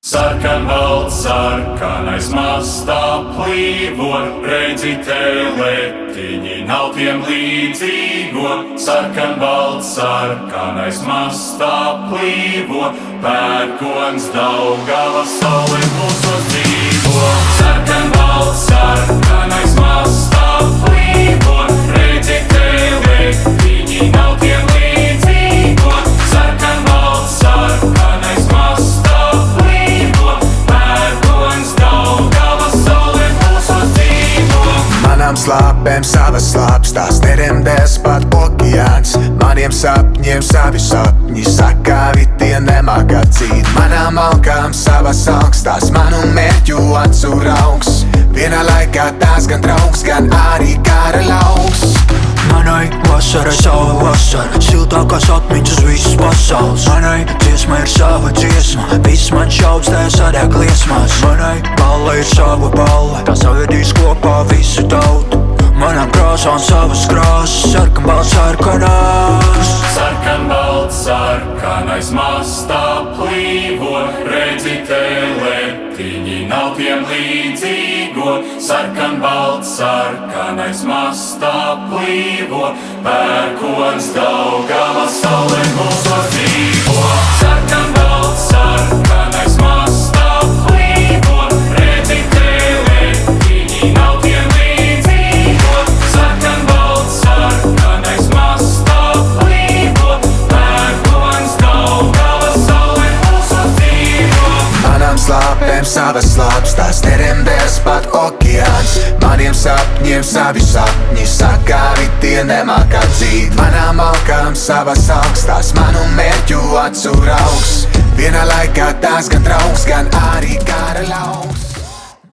Sarkanbalts, sarkanais mastā plīvo, redzi teletiņi nav tiem līdzīgo. Sarkanbalts, sarkanais mastā plīvo, pērkons Daugavas saule mūsos dzīvo. Sarkanbalts, sarkanais mastā plīvo, redzi teletiņi nav tiem līdzīgo. Sarkanbalts, sarkanais mastā manām slāpēm savas slāpes, tās neremdēs pat okeāns. Maniem sapņiem savi sapņi, sakāvi tie nemāk atzīt. Manām alkām savas augstās, manu mērķu acu raugs. Vienā laikā tās gan draugs, gan arī kara lauks. Manai vasarai sava vasara, siltākās atmiņas visas pasaules. Manai dziesma ir sava dziesma, viss man šaubs, tā sadeg liesmās. Manai balle ir sava balle, tā savedīs kopā visu tautu. Manām krāsām savas krāsas, sarkanbalts, sarkanās. Sarkanbalts, sarkanais mastā plīvo, redzi teletiņi nav tiem līdzīgo. Sarkanbalts, sarkanais mastā plīvo, pērkons Daugavas saule mūsos dzīvo. Sarkanbalts, sarkanais mastā plīvo, redzi teletiņi nav tiem līdzīgo. Sarkanbalts, sarkanais mastā plīvo, pērkons Daugavas saule mūsos dzīvo. Manām slāpēm savas slāpes, tās neremdēs pat okeāns. Maniem sapņiem savi sapņi, sakāvi tie nemāk atzīt. Manām alkām savas augstās, manu mērķu acu raugs. Vienā laikā tās gan draugs, gan arī